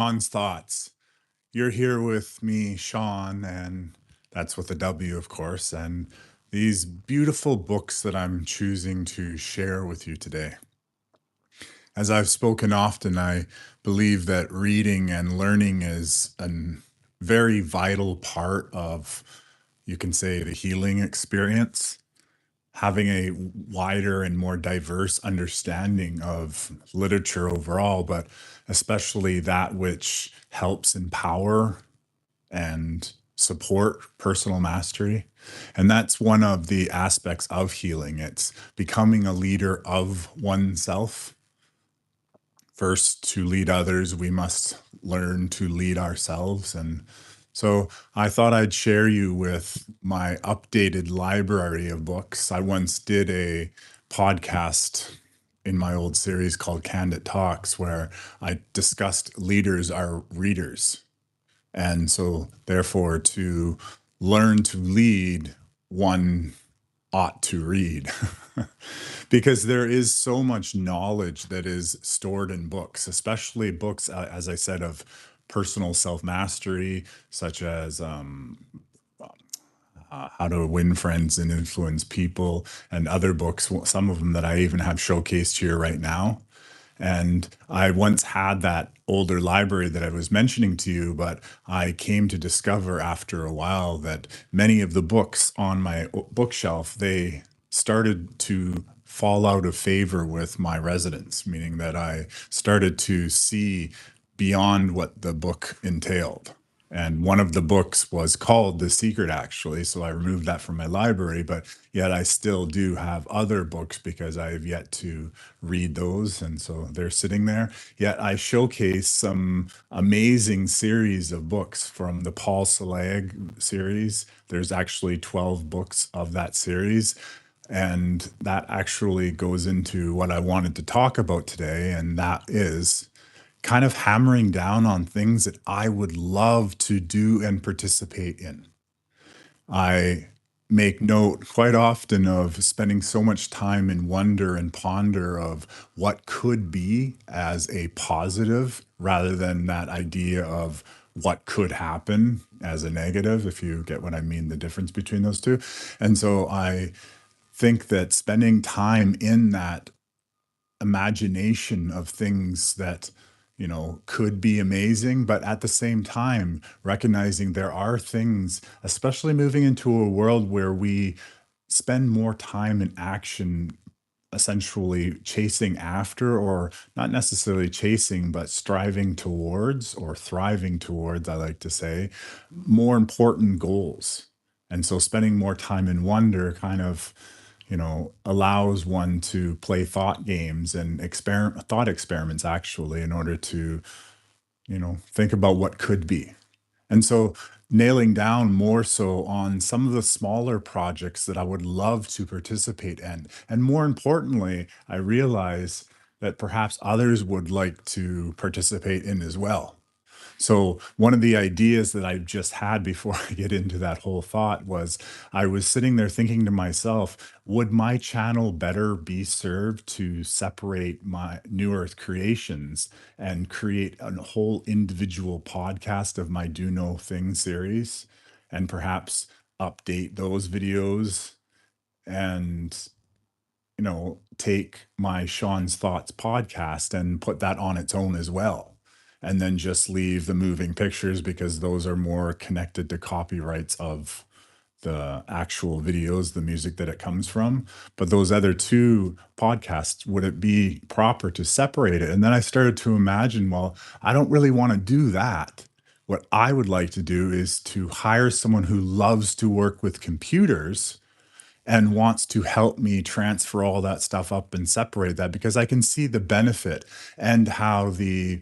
Shawn's thoughts. You're here with me, Shawn, and that's with a W, of course, and these beautiful books that I'm choosing to share with you today. As I've spoken often, I believe that reading and learning is a very vital part of, you can say, the healing experience. Having a wider and more diverse understanding of literature overall, but especially that which helps empower and support personal mastery. And that's one of the aspects of healing. It's becoming a leader of oneself. First, to lead others, we must learn to lead ourselves. And so I thought I'd share you with my updated library of books. I once did a podcast in my old series called Candid Talks, where I discussed leaders are readers. And so, therefore, to learn to lead, one ought to read. Because there is so much knowledge that is stored in books, especially books, as I said, of personal self mastery, such as How to Win Friends and Influence People, and other books, some of them that I even have showcased here right now. And I once had that older library that I was mentioning to you, but I came to discover after a while that many of the books on my bookshelf, they started to fall out of favor with my residents, meaning that I started to see beyond what the book entailed. And one of the books was called The Secret, actually. So I removed that from my library, but yet I still do have other books because I have yet to read those. And so they're sitting there. Yet I showcase some amazing series of books from the Paul Salag series. There's actually 12 books of that series. And that actually goes into what I wanted to talk about today. And that is kind of hammering down on things that I would love to do and participate in. I make note quite often of spending so much time in wonder and ponder of what could be as a positive rather than that idea of what could happen as a negative, if you get what I mean, the difference between those two. And so I think that spending time in that imagination of things that could be amazing, but at the same time recognizing there are things, especially moving into a world where we spend more time in action, essentially chasing after, or not necessarily chasing, but striving towards or thriving towards, I like to say, more important goals. And so spending more time in wonder kind of allows one to play thought games and thought experiments, actually, in order to think about what could be. And so nailing down more so on some of the smaller projects that I would love to participate in. And more importantly, I realize that perhaps others would like to participate in as well. So one of the ideas that I just had before I get into that whole thought was, I was sitting there thinking to myself, would my channel better be served to separate my New Earth creations and create a whole individual podcast of my Do Know Thing series, and perhaps update those videos and take my Sean's Thoughts podcast and put that on its own as well. And then just leave the moving pictures because those are more connected to copyrights of the actual videos, the music that it comes from. But those other two podcasts, would it be proper to separate it? And then I started to imagine, well, I don't really want to do that. What I would like to do is to hire someone who loves to work with computers and wants to help me transfer all that stuff up and separate that, because I can see the benefit and how the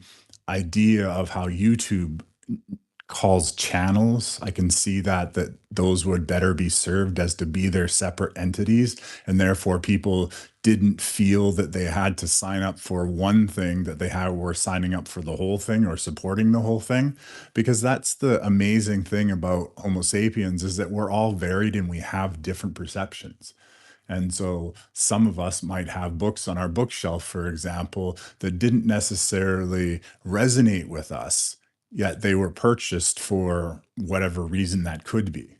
idea of how YouTube calls channels, I can see that those would better be served as to be their separate entities, and therefore people didn't feel that they had to sign up for one thing, that were signing up for the whole thing or supporting the whole thing. Because that's the amazing thing about Homo sapiens, is that we're all varied and we have different perceptions. And so some of us might have books on our bookshelf, for example, that didn't necessarily resonate with us, yet they were purchased for whatever reason that could be.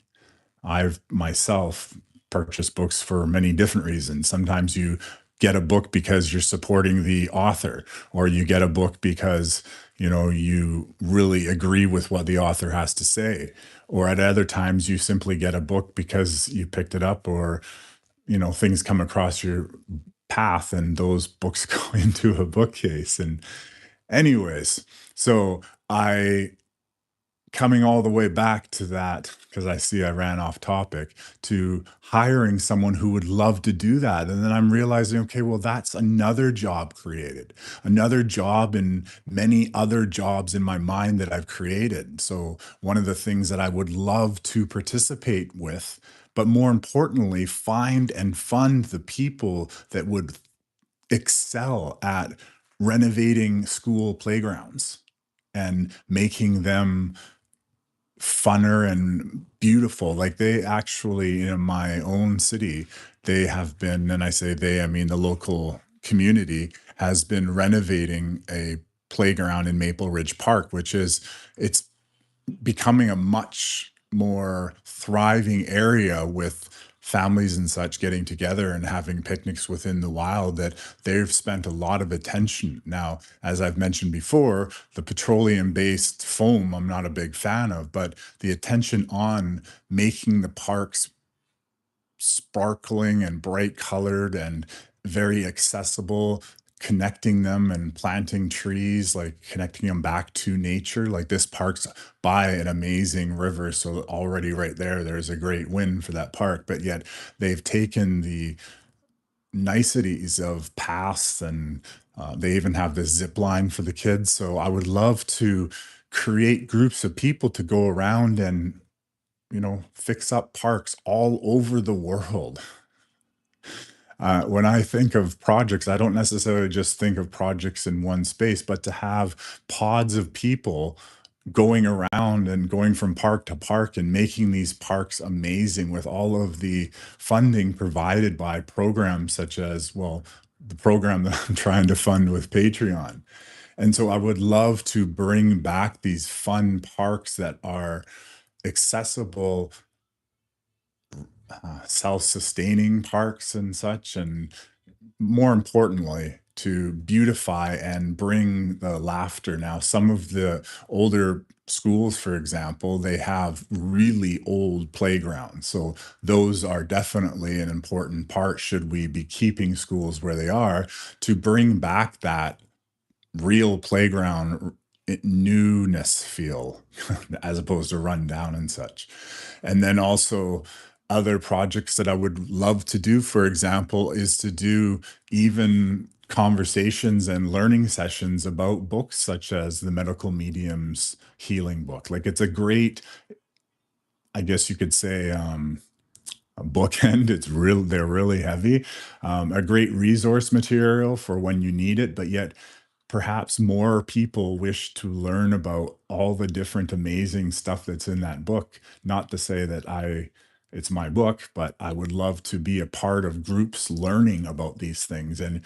I've myself purchased books for many different reasons. Sometimes you get a book because you're supporting the author, or you get a book because, you really agree with what the author has to say. Or at other times, you simply get a book because you picked it up, or, things come across your path and those books go into a bookcase. And, anyways, so I coming all the way back to that, because I see I ran off topic, to hiring someone who would love to do that. And then I'm realizing, okay, well, that's another job created, another job and many other jobs in my mind that I've created. So, one of the things that I would love to participate with, but more importantly, find and fund the people that would excel at renovating school playgrounds and making them funner and beautiful. Like, they actually, in my own city, they have been, and I say they, I mean the local community has been renovating a playground in Maple Ridge Park, which is it's becoming a much more thriving area with families and such getting together and having picnics within the wild, that they've spent a lot of attention. Now, as I've mentioned before, the petroleum based foam I'm not a big fan of, but the attention on making the parks sparkling and bright colored and very accessible, connecting them and planting trees, like connecting them back to nature. Like, this park's by an amazing river. So, already right there, there's a great win for that park. But yet, they've taken the niceties of paths, and they even have this zip line for the kids. So, I would love to create groups of people to go around and, fix up parks all over the world. When I think of projects, I don't necessarily just think of projects in one space, but to have pods of people going around and going from park to park and making these parks amazing with all of the funding provided by programs such as, well, the program that I'm trying to fund with Patreon. And so I would love to bring back these fun parks that are accessible, self-sustaining parks and such, and more importantly, to beautify and bring the laughter. Now, some of the older schools, for example, they have really old playgrounds. So, those are definitely an important part, should we be keeping schools where they are, to bring back that real playground newness feel as opposed to run down and such. And then also, other projects that I would love to do, for example, is to do even conversations and learning sessions about books such as the medical medium's healing book. Like, it's a great, I guess you could say, a bookend. They're really heavy. A great resource material for when you need it, but yet perhaps more people wish to learn about all the different amazing stuff that's in that book. Not to say that it's my book, but I would love to be a part of groups learning about these things and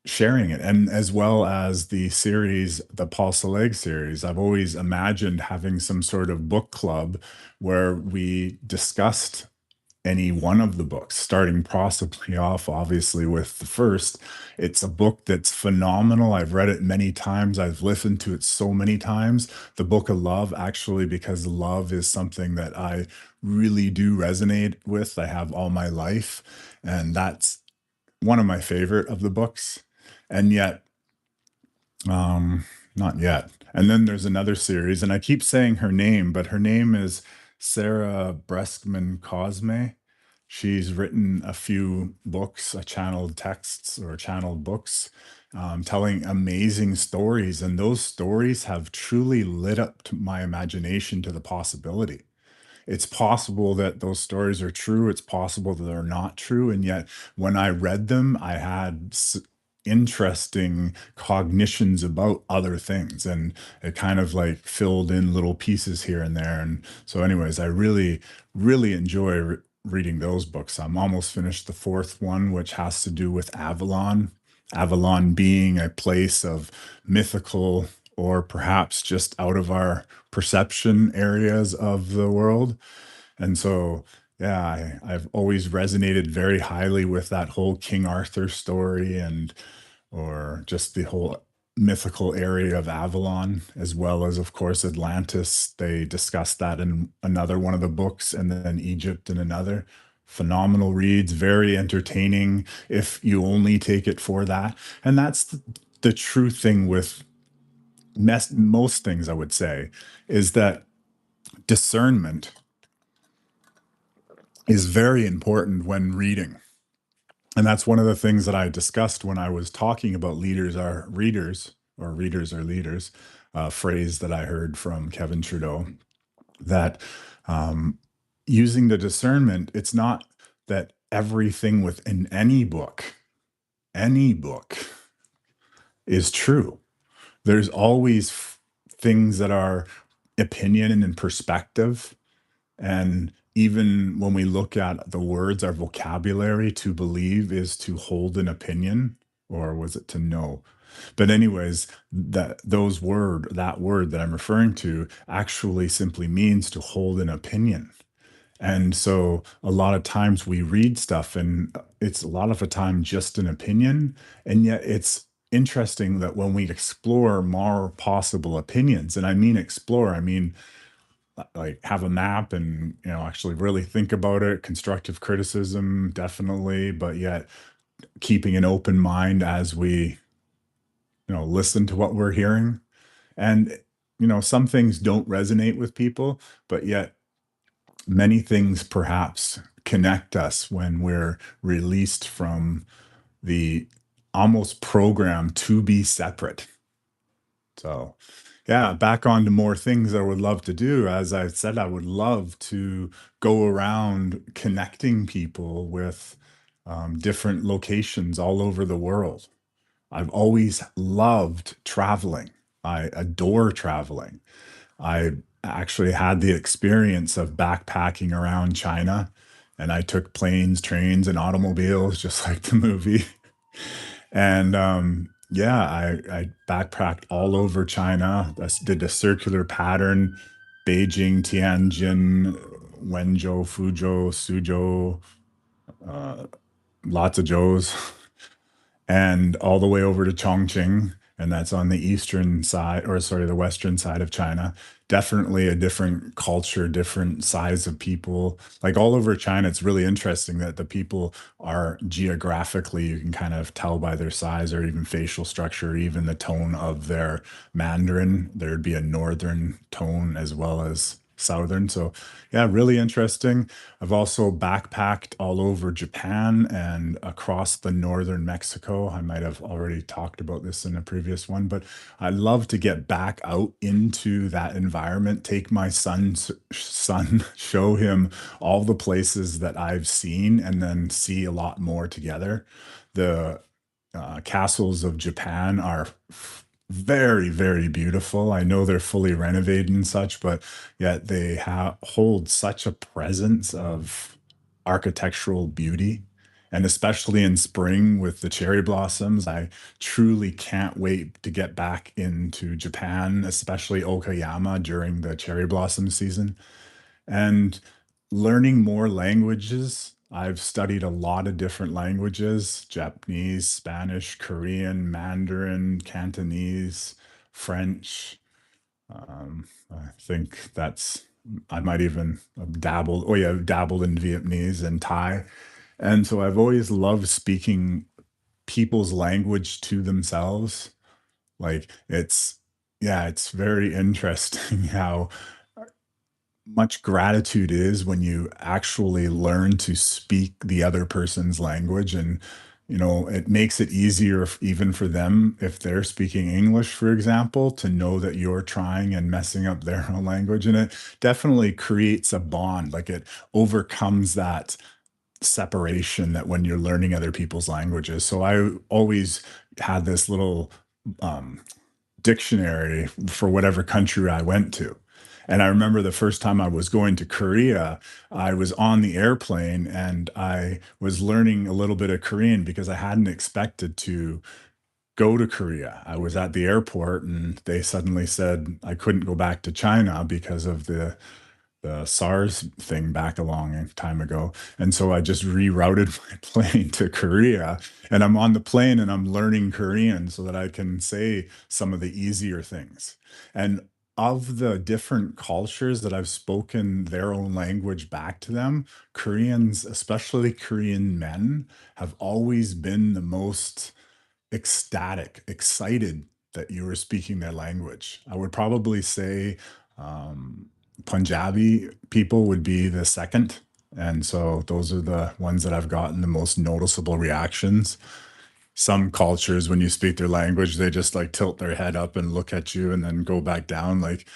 sharing it. And as well as the Paul Selig series, I've always imagined having some sort of book club where we discussed any one of the books, starting possibly off, obviously, with the first. It's a book that's phenomenal. I've read it many times. I've listened to it so many times. The Book of Love, actually, because love is something that I really do resonate with. I have all my life, and that's one of my favorite of the books. And yet, not yet. And then there's another series, and I keep saying her name, but her name is Sarah Breskman Cosme. She's written a few books, channeled texts or channeled books, telling amazing stories. And those stories have truly lit up my imagination to the possibility. It's possible that those stories are true. It's possible that they're not true. And yet, when I read them, I had interesting cognitions about other things. And it kind of like filled in little pieces here and there. And so, anyways, I really, really enjoy reading those books. I'm almost finished the fourth one, which has to do with Avalon. Avalon being a place of mythical or perhaps just out of our perception areas of the world. And so, yeah, I've always resonated very highly with that whole King Arthur story and or just the whole mythical area of Avalon, as well as, of course, Atlantis. They discuss that in another one of the books, and then Egypt in another. Phenomenal reads, very entertaining if you only take it for that. And that's the true thing with most things, I would say, is that discernment is very important when reading. And that's one of the things that I discussed when I was talking about leaders are readers or readers are leaders, a phrase that I heard from Kevin Trudeau, that um, using the discernment, it's not that everything within any book is true. There's always things that are opinion and perspective. And even when we look at the words, our vocabulary, to believe is to hold an opinion, or was it to know? But anyways, that word that I'm referring to actually simply means to hold an opinion. And so a lot of times we read stuff and it's a lot of the time just an opinion. And yet it's interesting that when we explore more possible opinions, and I mean explore, I mean like have a map and actually really think about it, constructive criticism definitely, but yet keeping an open mind as we listen to what we're hearing. And some things don't resonate with people, but yet many things perhaps connect us when we're released from the almost program to be separate. So, yeah, back on to more things I would love to do. As I said, I would love to go around connecting people with different locations all over the world. I've always loved traveling. I adore traveling. I actually had the experience of backpacking around China, and I took planes, trains, and automobiles, just like the movie. And yeah, I backpacked all over China. Did a circular pattern: Beijing, Tianjin, Wenzhou, Fuzhou, Suzhou, uh, lots of Joes. And all the way over to Chongqing, and that's on the eastern side, or sorry, the western side of China. Definitely a different culture, different size of people. Like all over China, it's really interesting that the people are geographically, you can kind of tell by their size or even facial structure, even the tone of their Mandarin. There'd be a northern tone as well as southern. So, yeah, really interesting. I've also backpacked all over Japan and across the northern Mexico. I might have already talked about this in a previous one, but I love to get back out into that environment, take my son, show him all the places that I've seen, and then see a lot more together. The castles of Japan are very, very beautiful. I know they're fully renovated and such, but yet they hold such a presence of architectural beauty. And especially in spring with the cherry blossoms, I truly can't wait to get back into Japan, especially Okayama during the cherry blossom season. And learning more languages. I've studied a lot of different languages: Japanese, Spanish, Korean, Mandarin, Cantonese, French. I think I might even have dabbled. Oh, yeah, I've dabbled in Vietnamese and Thai. And so I've always loved speaking people's language to themselves. Like yeah, it's very interesting how much gratitude is when you actually learn to speak the other person's language. And it makes it easier even for them, if they're speaking English, for example, to know that you're trying and messing up their own language. And it definitely creates a bond. Like it overcomes that separation that when you're learning other people's languages. So I always had this little um, dictionary for whatever country I went to. And I remember the first time I was going to Korea, I was on the airplane and I was learning a little bit of Korean because I hadn't expected to go to Korea. I was at the airport and they suddenly said I couldn't go back to China because of the SARS thing back a long time ago. And so I just rerouted my plane to Korea. And I'm on the plane and I'm learning Korean so that I can say some of the easier things. And of the different cultures that I've spoken their own language back to them, Koreans, especially Korean men, have always been the most ecstatic, excited that you were speaking their language. I would probably say um, Punjabi people would be the second. And so those are the ones that I've gotten the most noticeable reactions. Some cultures, when you speak their language, they just like tilt their head up and look at you and then go back down, like,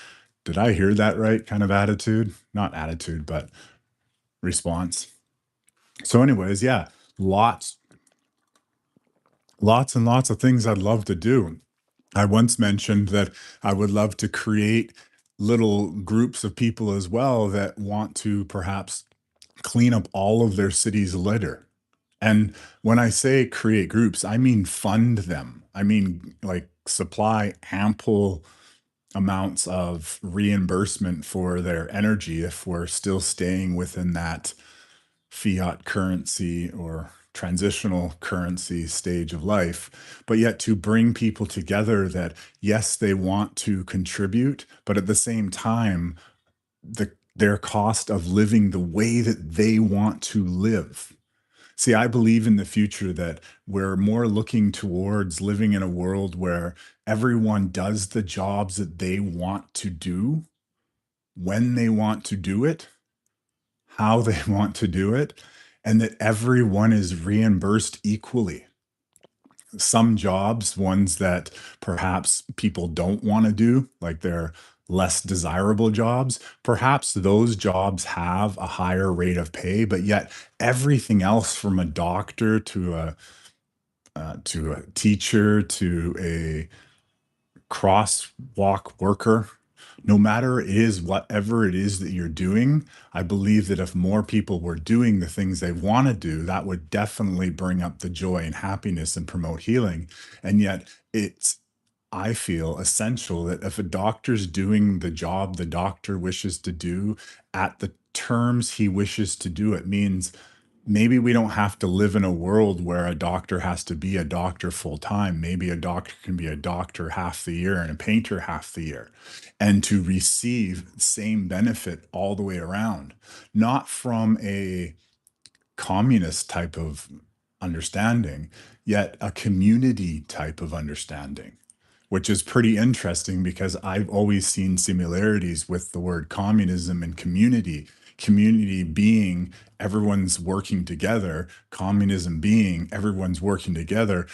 did I hear that right? Kind of attitude. Not attitude, but response. So, anyways, yeah, lots, lots and lots of things I'd love to do. I once mentioned that I would love to create little groups of people as well that want to perhaps clean up all of their city's litter. And when I say create groups, I mean fund them. I mean, like, supply ample amounts of reimbursement for their energy if we're still staying within that fiat currency or transitional currency stage of life, but yet to bring people together that, yes, they want to contribute, but at the same time, their cost of living the way that they want to live. See, I believe in the future that we're more looking towards living in a world where everyone does the jobs that they want to do, when they want to do it, how they want to do it, and that everyone is reimbursed equally. Some jobs, ones that perhaps people don't want to do, like they're less desirable jobs, perhaps those jobs have a higher rate of pay, but yet everything else from a doctor to a teacher to a crosswalk worker, no matter it is whatever it is that you're doing, I believe that if more people were doing the things they want to do, that would definitely bring up the joy and happiness and promote healing. And yet it's, I feel, essential that if a doctor's doing the job the doctor wishes to do at the terms he wishes to do it, means maybe we don't have to live in a world where a doctor has to be a doctor full time. Maybe a doctor can be a doctor half the year and a painter half the year, and to receive the same benefit all the way around, not from a communist type of understanding, yet a community type of understanding, which is pretty interesting because I've always seen similarities with the word communism and community. Community being everyone's working together, communism being everyone's working together,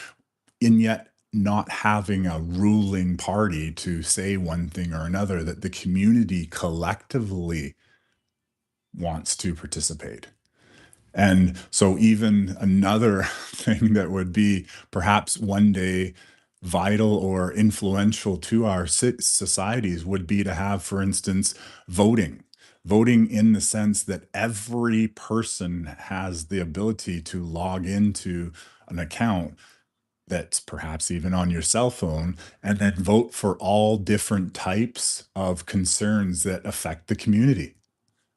and yet not having a ruling party to say one thing or another, that the community collectively wants to participate. And so, even another thing that would be perhaps one day vital or influential to our societies would be to have, for instance, voting. Voting in the sense that every person has the ability to log into an account that's perhaps even on your cell phone and then vote for all different types of concerns that affect the community,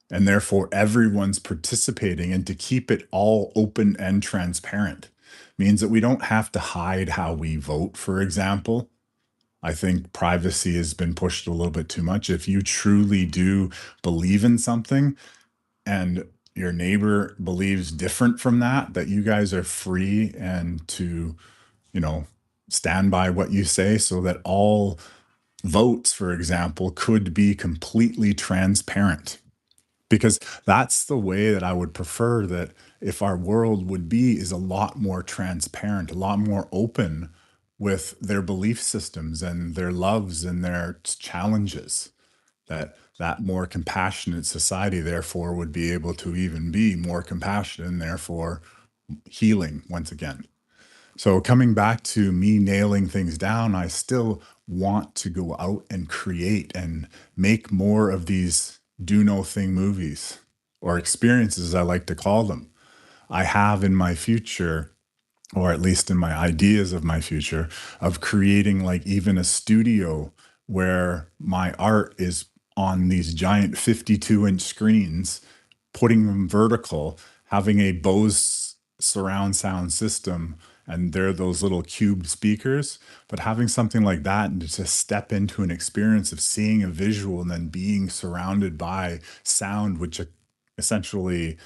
and therefore everyone's participating, and to keep it all open and transparent means that we don't have to hide how we vote, for example. I think privacy has been pushed a little bit too much. If you truly do believe in something and your neighbor believes different from that, that you guys are free and to, you know, stand by what you say, so that all votes, for example, could be completely transparent, because that's the way that I would prefer that if our world would be, is a lot more transparent, a lot more open with their belief systems and their loves and their challenges, that more compassionate society therefore would be able to even be more compassionate and therefore healing once again. So coming back to me nailing things down, I still want to go out and create and make more of these do no thing movies or experiences, I like to call them. I have in my future, or at least in my ideas of my future, of creating like even a studio where my art is on these giant 52-inch screens, putting them vertical, having a Bose surround sound system, and they're those little cubed speakers, but having something like that and to just step into an experience of seeing a visual and then being surrounded by sound, which essentially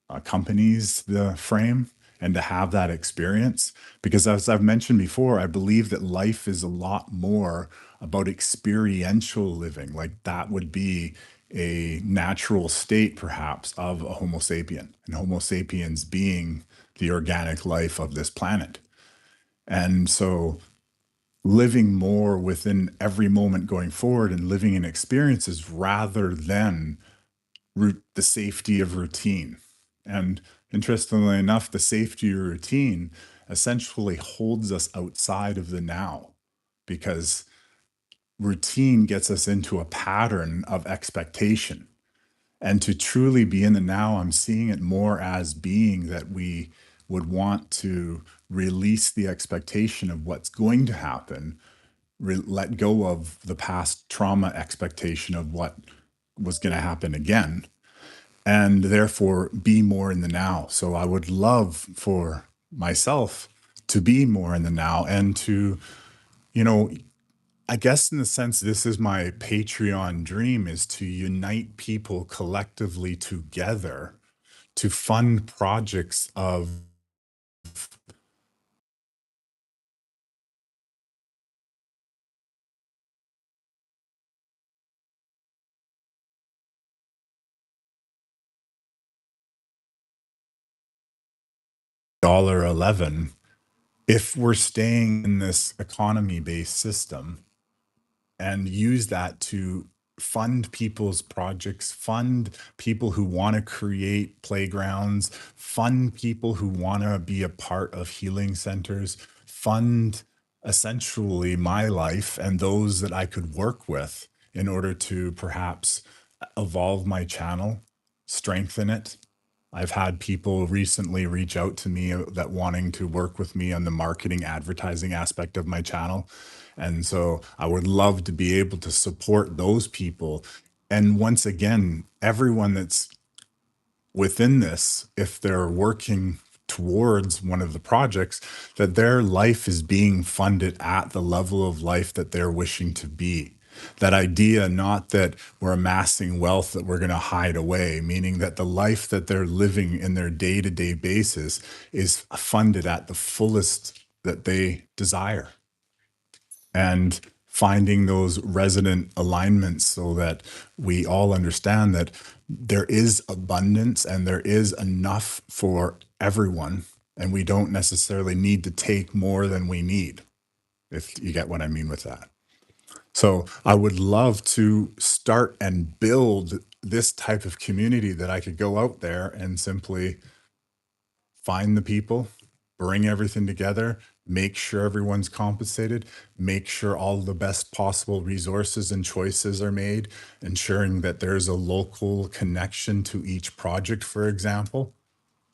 accompanies the frame, and to have that experience. Because as I've mentioned before, I believe that life is a lot more about experiential living. Like that would be a natural state, perhaps, of a Homo sapien, and Homo sapiens being the organic life of this planet. And so living more within every moment going forward and living in experiences rather than the safety of routine. And interestingly enough, the safety of routine essentially holds us outside of the now because routine gets us into a pattern of expectation. And to truly be in the now, I'm seeing it more as being that we would want to release the expectation of what's going to happen, let go of the past trauma expectation of what was going to happen again, and therefore be more in the now. So I would love for myself to be more in the now and to, you know, I guess in the sense this is my Patreon dream is to unite people collectively together to fund projects of $11 if we're staying in this economy based system and use that to fund people's projects, fund people who want to create playgrounds, fund people who want to be a part of healing centers, fund essentially my life and those that I could work with in order to perhaps evolve my channel, strengthen it. I've had people recently reach out to me that wanting to work with me on the marketing advertising aspect of my channel. And so I would love to be able to support those people. And once again, everyone that's within this, if they're working towards one of the projects, that their life is being funded at the level of life that they're wishing to be. That idea, not that we're amassing wealth that we're going to hide away, meaning that the life that they're living in their day to day basis is funded at the fullest that they desire, and finding those resonant alignments so that we all understand that there is abundance and there is enough for everyone, and we don't necessarily need to take more than we need, if you get what I mean with that. So I would love to start and build this type of community that I could go out there and simply find the people, bring everything together, make sure everyone's compensated, make sure all the best possible resources and choices are made, ensuring that there's a local connection to each project, for example.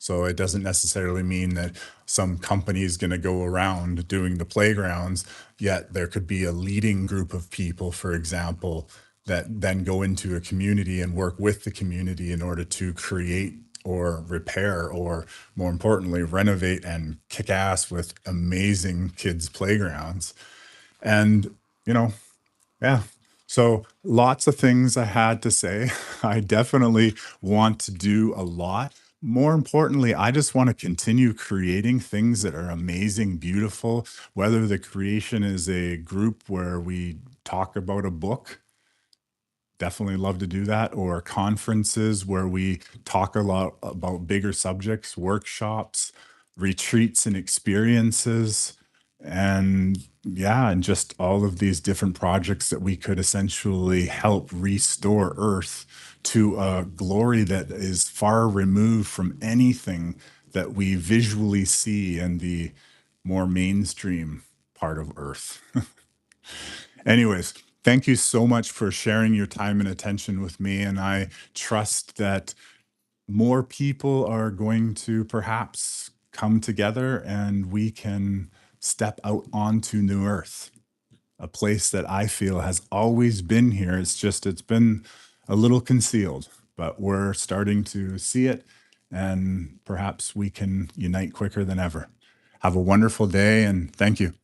So it doesn't necessarily mean that some company is going to go around doing the playgrounds, yet there could be a leading group of people, for example, that then go into a community and work with the community in order to create or repair or, more importantly, renovate and kick ass with amazing kids' playgrounds. And, you know, yeah. So lots of things I had to say. I definitely want to do a lot. More importantly, I just want to continue creating things that are amazing, beautiful, whether the creation is a group where we talk about a book, definitely love to do that, or conferences where we talk a lot about bigger subjects, workshops, retreats and experiences, and yeah, and just all of these different projects that we could essentially help restore earth to a glory that is far removed from anything that we visually see in the more mainstream part of earth. Anyways, thank you so much for sharing your time and attention with me. And I trust that more people are going to perhaps come together and we can step out onto new earth, a place that I feel has always been here. It's just, it's been a little concealed, but we're starting to see it, and perhaps we can unite quicker than ever. Have a wonderful day, and thank you.